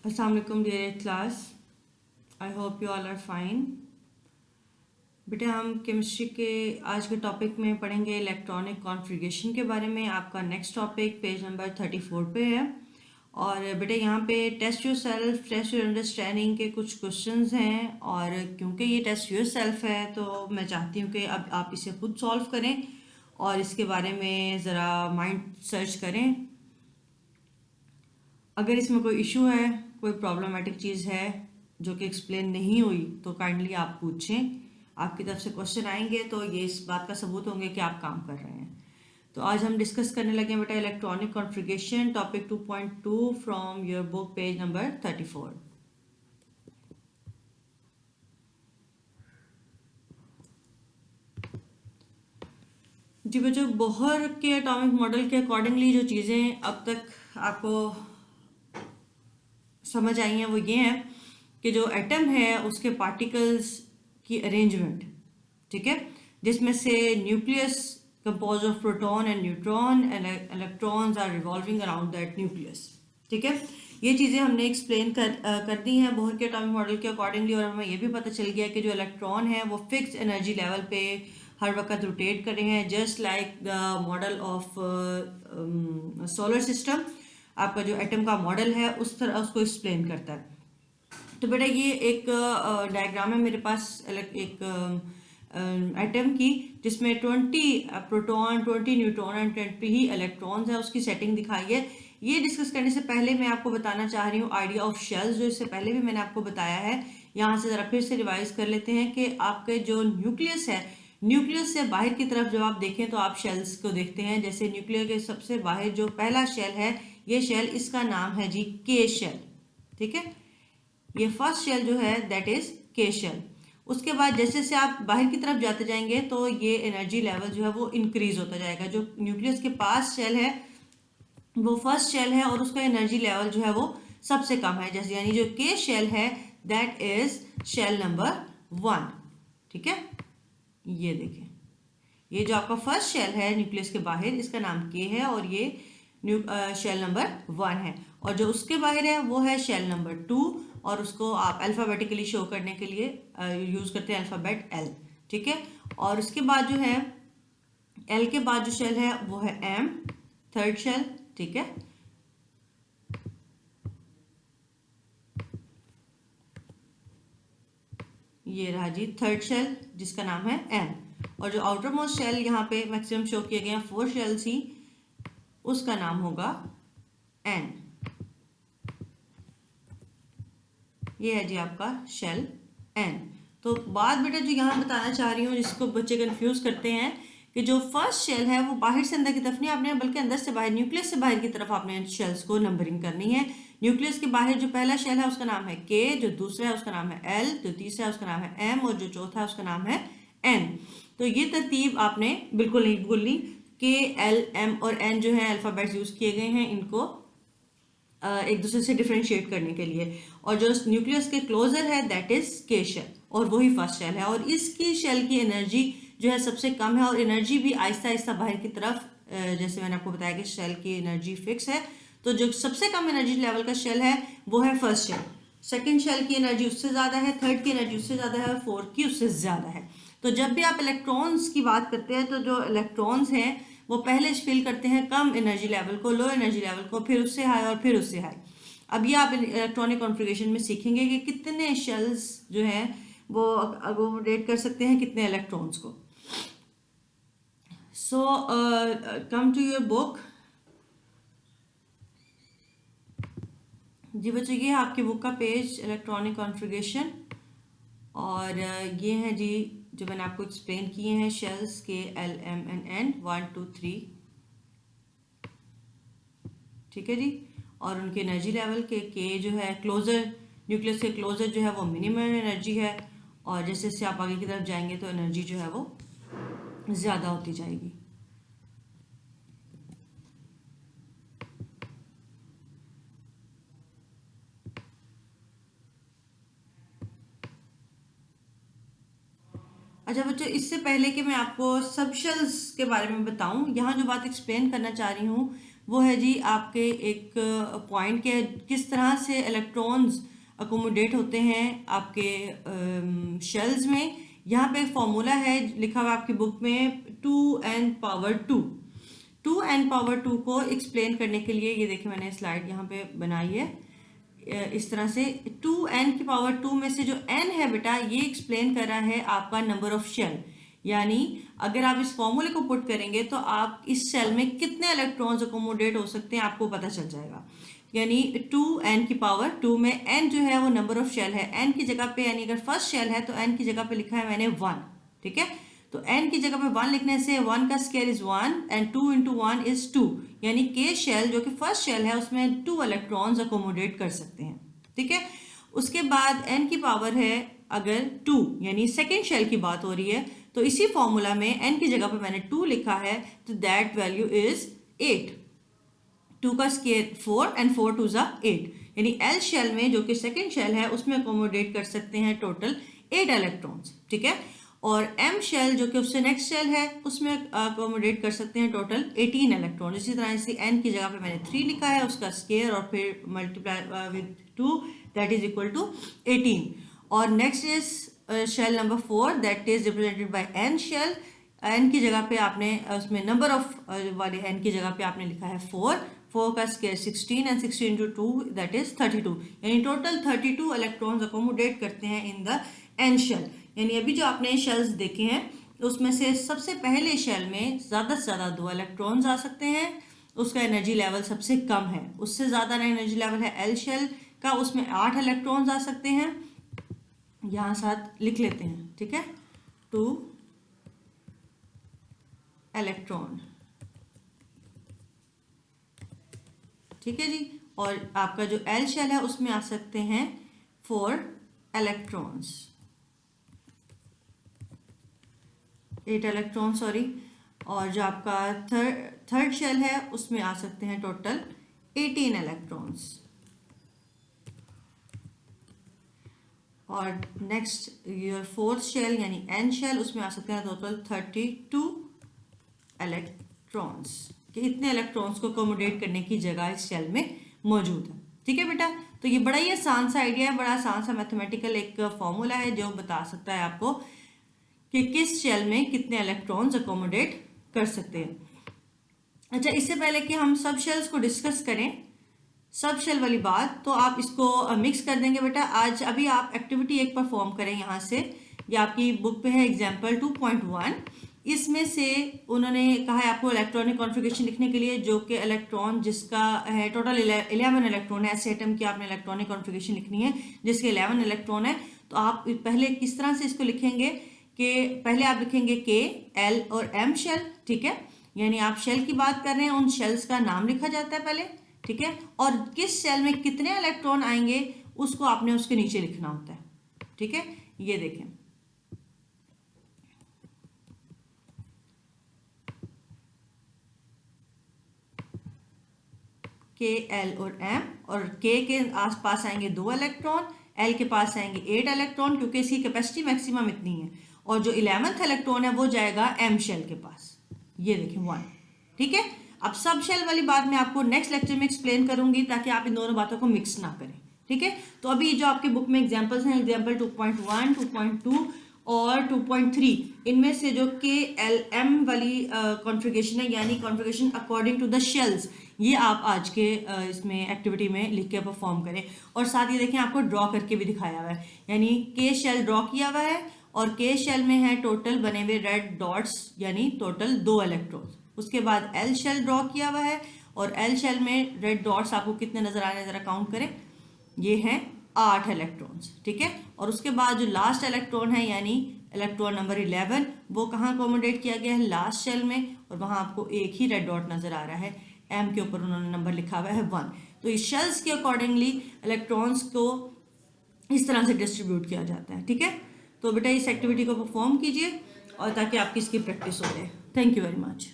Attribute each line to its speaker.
Speaker 1: Assalamu alaikum dear class. I hope you all are fine. बेटा हम chemistry के आज के टॉपिक में पढ़ेंगे इलेक्ट्रॉनिक कॉन्फ़िगरेशन के बारे में। आपका नेक्स्ट टॉपिक पेज नंबर 34 पे है। और बेटा यहाँ पे test yourself, test your understanding के कुछ क्वेश्चंस हैं, और क्योंकि ये टेस्ट योर सेल्फ है तो मैं चाहती हूँ कि अब आप इसे खुद सॉल्व करें और इसके बारे में ज़रा माइंड सर्च करें। अगर इसमें कोई इशू है, कोई प्रॉब्लमेटिक चीज़ है जो कि एक्सप्लेन नहीं हुई तो काइंडली आप पूछें। आपकी तरफ से क्वेश्चन आएंगे तो ये इस बात का सबूत होंगे कि आप काम कर रहे हैं। तो आज हम डिस्कस करने लगे हैं बेटा electronic configuration, topic 2.2 from your book page number 34। जी बच्चों, बोहर के एटॉमिक मॉडल के अकॉर्डिंगली जो चीज़ें अब तक आपको समझ आई हैं वो ये हैं कि जो एटम है उसके पार्टिकल्स की अरेंजमेंट, ठीक है, जिसमें से nucleus compose of proton and neutron and electrons are revolving around that nucleus, ठीक है। ये चीज़ें हमने एक्सप्लेन कर दी हैं बोहर के एटॉमिक मॉडल के अकॉर्डिंगली, और हमें ये भी पता चल गया कि जो इलेक्ट्रॉन है वो फिक्स एनर्जी लेवल पे हर वक्त रोटेट कर रहे हैं, just like the model of solar system. आपका जो एटम का मॉडल है उस तरह उसको एक्सप्लेन करता है। तो बेटा ये एक डायग्राम है मेरे पास एक एटम की, जिसमें 20 proton, 20 neutron and 20 he electrons है, उसकी सेटिंग दिखाई है। ये डिस्कस करने से पहले मैं आपको बताना चाह रही हूँ आइडिया ऑफ शेल्स, जो इससे पहले भी मैंने आपको बताया है। यहाँ से ज़रा फिर से रिवाइज कर लेते हैं कि आपके जो न्यूक्लियस है, न्यूक्लियस से बाहर की तरफ जब आप देखें तो आप शेल्स को देखते हैं। जैसे न्यूक्लियस के सबसे बाहर जो पहला शेल है, ये शेल, इसका नाम है जी के शेल, ठीक है। ये फर्स्ट शेल जो है दैट इज के शेल। उसके बाद जैसे जैसे आप बाहर की तरफ जाते जाएंगे तो ये एनर्जी लेवल जो है वो इंक्रीज होता जाएगा। जो न्यूक्लियस के पास शेल है वो फर्स्ट शेल है और उसका एनर्जी लेवल जो है वो सबसे कम है, जैसे यानी जो के शेल है दैट इज शेल नंबर 1, ठीक है। ये देखें, ये जो आपका फर्स्ट शेल है न्यूक्लियस के बाहर, इसका नाम के है और ये शेल नंबर 1 है। और जो उसके बाहर है वो है शेल नंबर 2, और उसको आप अल्फ़ाबेटिकली शो करने के लिए यूज़ करते हैं अल्फ़ाबेट एल, ठीक है। और उसके बाद जो है एल के बाद जो शेल है वो है एम, थर्ड शेल, ठीक है। ये रहा जी थर्ड शेल जिसका नाम है एम। और जो आउटर मोस्ट शेल यहाँ पे मैक्सिमम शो किए गए हैं 4 शेल्स ही, उसका नाम होगा एन। ये है जी आपका शेल एन। तो बात बेटा जो यहाँ बताना चाह रही हूँ, जिसको बच्चे कंफ्यूज करते हैं, कि जो फर्स्ट शेल है वो बाहर से अंदर की तरफ नहीं आपने, बल्कि अंदर से बाहर, न्यूक्लियस से बाहर की तरफ आपने शेल्स को नंबरिंग करनी है। न्यूक्लियस के बाहर जो पहला शेल है उसका नाम है के, जो दूसरा है उसका नाम है एल, जो तीसरा है उसका नाम है एम, और जो चौथा है उसका नाम है एन। तो ये तरतीब आपने बिल्कुल नहीं भूलनी। के, एल, एम और एन जो है अल्फ़ाबेट्स यूज़ किए गए हैं इनको एक दूसरे से डिफ्रेंशिएट करने के लिए। और जो न्यूक्लियस के क्लोजर है दैट इज के शेल, और वही फर्स्ट शेल है। और इसकी शेल की एनर्जी जो है सबसे कम है, और एनर्जी भी आहिस्ता आहिस्ता बाहर की तरफ, जैसे मैंने आपको बताया कि शेल की एनर्जी फिक्स है, तो जो सबसे कम एनर्जी लेवल का शेल है वो है फर्स्ट शेल। सेकेंड शेल की एनर्जी उससे ज़्यादा है, थर्ड की एनर्जी उससे ज़्यादा है, और फोर्थ की उससे ज़्यादा है। तो जब भी आप इलेक्ट्रॉन्स की बात करते हैं तो जो इलेक्ट्रॉन्स हैं वो पहले फिल करते हैं कम एनर्जी लेवल को, लो एनर्जी लेवल को, फिर उससे हाई और फिर उससे हाई। अब ये आप इलेक्ट्रॉनिक कॉन्फ़िगरेशन में सीखेंगे कि कितने शेल्स जो हैं वो अकोमोडेट कर सकते हैं कितने इलेक्ट्रॉन्स को। सो कम टू योर बुक। जी बच्चों, ये है आपकी बुक का पेज इलेक्ट्रॉनिक कॉन्फ़िगरेशन, और ये हैं जी जो मैंने आपको एक्सप्लेन किए हैं शेल्स के, एल, एम एंड एन, 1 2 3, ठीक है जी। और उनके एनर्जी लेवल के जो है क्लोजर, न्यूक्लियस के क्लोजर जो है वो मिनिमम एनर्जी है, और जैसे जैसे आप आगे की तरफ जाएंगे तो एनर्जी जो है वो ज़्यादा होती जाएगी। अच्छा बच्चों, इससे पहले कि मैं आपको सब शेल्स के बारे में बताऊं, यहाँ जो बात एक्सप्लेन करना चाह रही हूँ वो है जी आपके एक पॉइंट के किस तरह से इलेक्ट्रॉन्स अकोमोडेट होते हैं आपके शेल्स में। यहाँ पे एक फॉर्मूला है लिखा हुआ आपकी बुक में 2n⁻²। 2n⁻² को एक्सप्लेन करने के लिए ये देखिए मैंने स्लाइड यहाँ पे बनाई है इस तरह से। 2n⁻² में से जो n है बेटा ये एक्सप्लेन कर रहा है आपका नंबर ऑफ शेल, यानी अगर आप इस फॉर्मूले को पुट करेंगे तो आप इस शेल में कितने इलेक्ट्रॉन्स अकोमोडेट हो सकते हैं आपको पता चल जाएगा। यानी 2n⁻² में n जो है वो नंबर ऑफ शेल है, n की जगह पे यानी अगर फर्स्ट शेल है तो n की जगह पे लिखा है मैंने 1, ठीक है। तो n की जगह पे 1 लिखने से 1 का स्क्वायर इज 1 एंड 2 × 1 इज 2, यानी k शेल जो कि फर्स्ट शेल है उसमें 2 इलेक्ट्रॉन्स अकोमोडेट कर सकते हैं, ठीक है। उसके बाद n की पावर है अगर 2 यानी सेकेंड शेल की बात हो रही है, तो इसी फॉर्मूला में n की जगह पे मैंने 2 लिखा है तो दैट वैल्यू इज 8। 2 का स्क्वायर 4 एंड 4 2 ज़ा 8, यानी L शेल में जो कि सेकेंड शेल है उसमें अकोमोडेट कर सकते हैं टोटल 8 इलेक्ट्रॉन्स, ठीक है। और M शेल जो कि उससे नेक्स्ट शेल है उसमें अकोमोडेट कर सकते हैं टोटल 18 इलेक्ट्रॉन। इसी तरह से n की जगह पे मैंने 3 लिखा है, उसका स्क्वायर और फिर multiply with 2 that is equal to 18। और next is shell number 4 that is represented by n shell. n की जगह पे आपने उसमें नंबर ऑफ वाले n की जगह पे आपने लिखा है 4 का स्क्वायर 16 एंड 16 × 2 दैट इज 32, यानी टोटल 32 इलेक्ट्रॉन्स अकोमोडेट करते हैं इन द n शेल। यानी अभी जो आपने शेल्स देखे हैं उसमें से सबसे पहले शेल में ज़्यादा से ज़्यादा 2 इलेक्ट्रॉन्स आ सकते हैं, उसका एनर्जी लेवल सबसे कम है। उससे ज़्यादा एनर्जी लेवल है L शेल का, उसमें 8 इलेक्ट्रॉन्स आ सकते हैं, यहाँ साथ लिख लेते हैं, ठीक है, 2 इलेक्ट्रॉन, ठीक है जी। और आपका जो L शेल है उसमें आ सकते हैं 4 इलेक्ट्रॉन्स, 8 इलेक्ट्रॉन सॉरी। और जो आपका थर्ड शेल है उसमें आ सकते हैं टोटल 18 इलेक्ट्रॉन्स। और नेक्स्ट योर फोर्थ शेल यानी N शेल उसमें आ सकते हैं टोटल 32 इलेक्ट्रॉन्स, कि इतने इलेक्ट्रॉन्स को अकोमोडेट करने की जगह इस शेल में मौजूद है, ठीक है बेटा। तो ये बड़ा ही आसान सा आइडिया है, बड़ा आसान सा मैथमेटिकल एक फॉर्मूला है जो बता सकता है आपको कि किस शेल में कितने इलेक्ट्रॉन्स अकोमोडेट कर सकते हैं। अच्छा, इससे पहले कि हम सब शेल्स को डिस्कस करें, सब शेल वाली बात, तो आप इसको मिक्स कर देंगे बेटा। आज अभी आप एक्टिविटी एक परफॉर्म करें यहाँ से, ये आपकी बुक पे है एग्जाम्पल 2.1। इसमें से उन्होंने कहा है आपको इलेक्ट्रॉनिक कॉन्फ़िगरेशन लिखने के लिए, जो कि इलेक्ट्रॉन जिसका है टोटल 11 इलेक्ट्रॉन है। ऐसे एटम की आपने इलेक्ट्रॉनिक कॉन्फ़िगरेशन लिखनी है जिसके 11 इलेक्ट्रॉन है। तो आप पहले किस तरह से इसको लिखेंगे कि पहले आप लिखेंगे K, L और M शेल, ठीक है। यानी आप शेल की बात कर रहे हैं, उन शेल्स का नाम लिखा जाता है पहले, ठीक है। और किस शेल में कितने इलेक्ट्रॉन आएंगे उसको आपने उसके नीचे लिखना होता है, ठीक है। ये देखें, K, L और M, और K के आसपास आएंगे 2 इलेक्ट्रॉन, L के पास आएंगे 8 इलेक्ट्रॉन क्योंकि इसकी कैपेसिटी मैक्सिमम इतनी है। और जो 11th इलेक्ट्रॉन है वो जाएगा M शेल के पास, ये देखें 1, ठीक है। अब सब शेल वाली बात मैं आपको नेक्स्ट लेक्चर में एक्सप्लेन करूंगी ताकि आप इन दोनों बातों को मिक्स ना करें, ठीक है। तो अभी जो आपकी बुक में एग्जाम्पल्स हैं, एग्जाम्पल 2.1, 2.2 और 2.3, इनमें से जो K, L, M वाली कॉन्फ़िगरेशन है यानी configuration according to the shells, ये आप आज के इसमें एक्टिविटी में लिख के परफॉर्म करें। और साथ ही देखें आपको ड्रॉ करके भी दिखाया हुआ है, यानी K शेल ड्रॉ किया हुआ है और K शेल में है टोटल बने हुए रेड डॉट्स यानी टोटल 2 इलेक्ट्रॉन्स। उसके बाद L शेल ड्रॉ किया हुआ है और L शेल में रेड डॉट्स आपको कितने नजर आ रहे हैं जरा काउंट करें, ये हैं 8 इलेक्ट्रॉन्स, ठीक है। और उसके बाद जो लास्ट इलेक्ट्रॉन है यानी इलेक्ट्रॉन नंबर 11, वो कहाँ अकोमोडेट किया गया है, लास्ट शेल में, और वहाँ आपको एक ही रेड डॉट नजर आ रहा है, M के ऊपर उन्होंने नंबर लिखा हुआ है 1। तो इस शेल्स के अकॉर्डिंगली इलेक्ट्रॉन्स को इस तरह से डिस्ट्रीब्यूट किया जाता है, ठीक है। तो बेटा इस एक्टिविटी को परफॉर्म कीजिए और ताकि आपकी इसकी प्रैक्टिस हो जाए। Thank you very much.